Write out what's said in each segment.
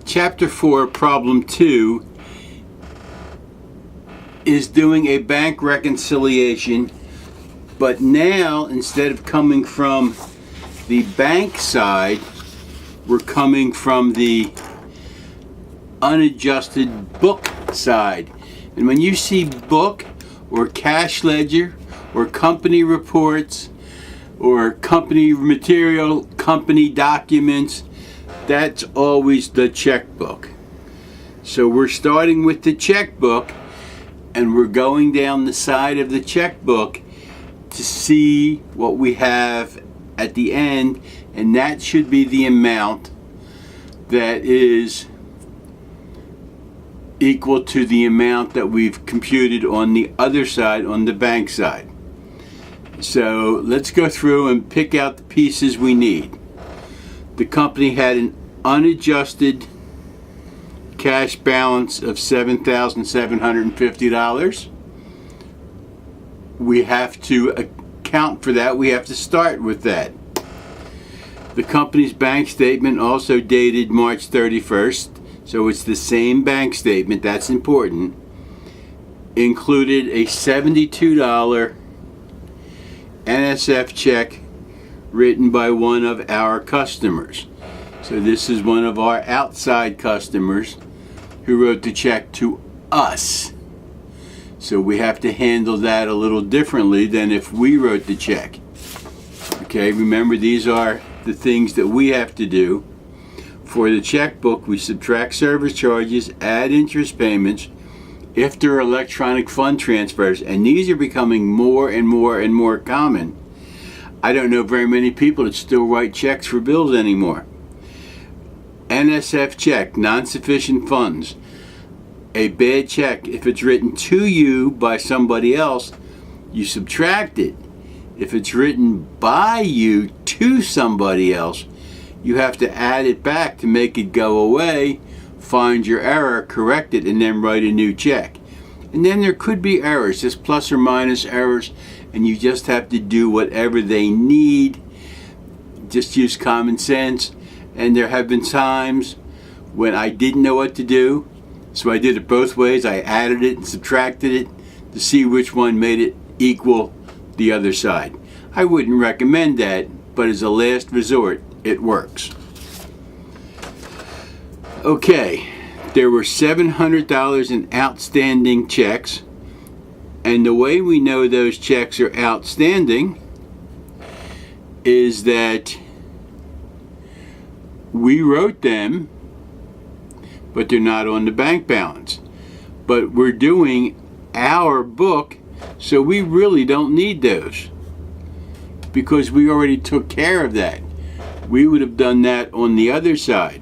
Chapter 4, Problem 2, is doing a bank reconciliation, but now instead of coming from the bank side, we're coming from the unadjusted book side. And when you see book or cash ledger or company reports or company material, company documents, that's always the checkbook. So we're starting with the checkbook and we're going down the side of the checkbook to see what we have at the end, and that should be the amount that is equal to the amount that we've computed on the other side, on the bank side. So let's go through and pick out the pieces we need. The company had an unadjusted cash balance of $7,750. We have to account for that. We have to start with that. The company's bank statement also dated March 31st, so it's the same bank statement. That's important. Included a $72 NSF check written by one of our customers. So this is one of our outside customers who wrote the check to us. So we have to handle that a little differently than if we wrote the check. Okay, remember these are the things that we have to do. For the checkbook, we subtract service charges, add interest payments if there are electronic fund transfers, and these are becoming more and more and more common. I don't know very many people that still write checks for bills anymore. NSF check, non-sufficient funds. A bad check, if it's written to you by somebody else, you subtract it. If it's written by you to somebody else, you have to add it back to make it go away, find your error, correct it, and then write a new check. And then there could be errors, just plus or minus errors, and you just have to do whatever they need. Just use common sense. And there have been times when I didn't know what to do, so I did it both ways. I added it and subtracted it to see which one made it equal the other side. I wouldn't recommend that, but as a last resort, it works. Okay, there were $700 in outstanding checks, and the way we know those checks are outstanding is that we wrote them, but they're not on the bank balance. But we're doing our book, so we really don't need those because we already took care of that. We would have done that on the other side.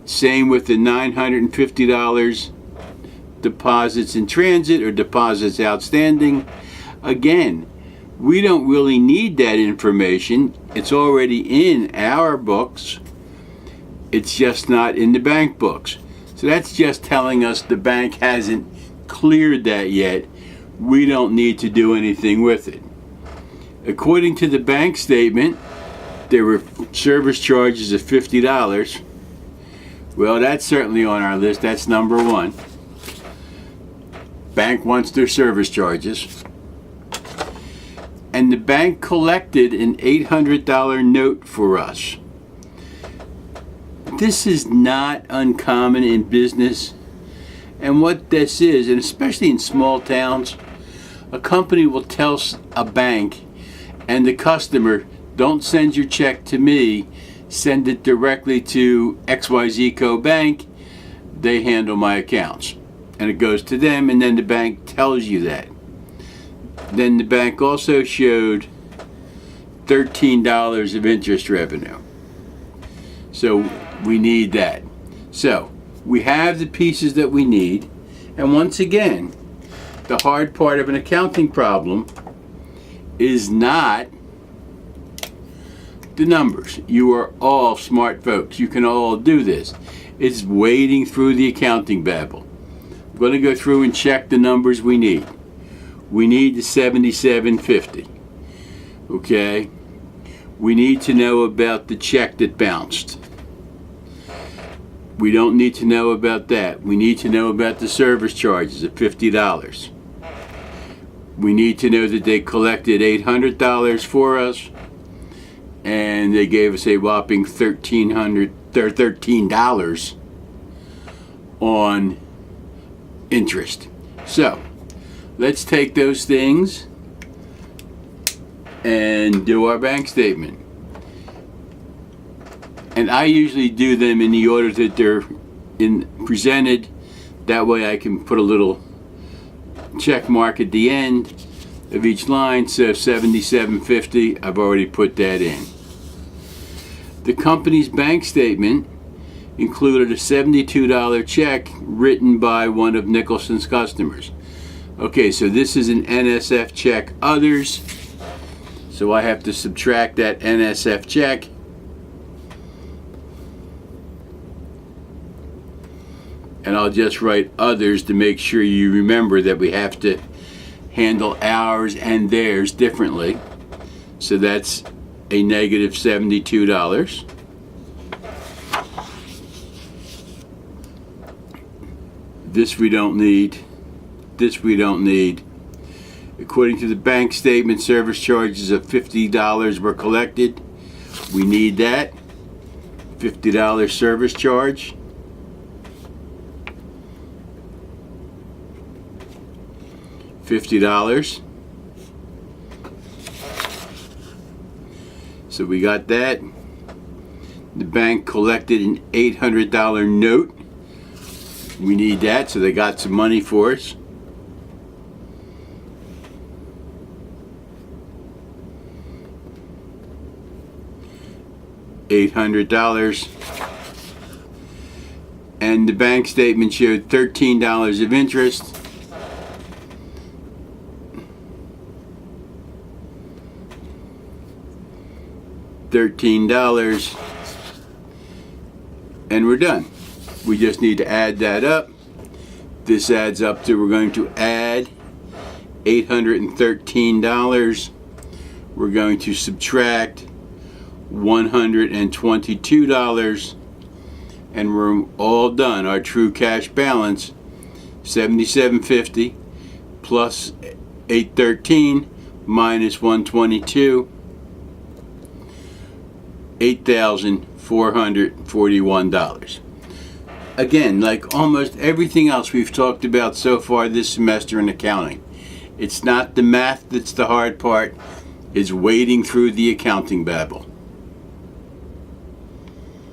Same with the $950 deposits in transit or deposits outstanding. Again, we don't really need that information. It's already in our books. It's just not in the bank books. So that's just telling us the bank hasn't cleared that yet. We don't need to do anything with it. According to the bank statement, there were service charges of $50. Well, that's certainly on our list. That's number one. Bank wants their service charges. And the bank collected an $800 note for us. This is not uncommon in business. And what this is, and especially in small towns, a company will tell a bank and the customer, don't send your check to me, send it directly to XYZ Co. Bank. They handle my accounts. And it goes to them, and then the bank tells you that. Then the bank also showed $13 of interest revenue. So we need that. So we have the pieces that we need. And once again, the hard part of an accounting problem is not the numbers. You are all smart folks. You can all do this. It's wading through the accounting babble. I'm going to go through and check the numbers we need. We need the $77.50. Okay? We need to know about the check that bounced. We don't need to know about that. We need to know about the service charges of $50. We need to know that they collected $800 for us, and they gave us a whopping $13 on interest. So let's take those things and do our bank statement. And I usually do them in the order that they're presented. That way I can put a little check mark at the end of each line. So $77.50, I've already put that in. The company's bank statement included a $72 check written by one of Nicholson's customers. Okay, so this is an NSF check others. So I have to subtract that NSF check. And I'll just write others to make sure you remember that we have to handle ours and theirs differently. So that's a negative $72. This we don't need. This we don't need. According to the bank statement, service charges of $50 were collected. We need that. $50 service charge. $50. So we got that. The bank collected an $800 note. We need that, so they got some money for us. $800. And the bank statement showed $13 of interest. $13, and we're done. We just need to add that up. This adds up to, we're going to add $813. We're going to subtract $122, and we're all done. Our true cash balance, $77.50 plus $813 minus $122, $8,441. Again, like almost everything else we've talked about so far this semester in accounting, it's not the math that's the hard part, it's wading through the accounting babble.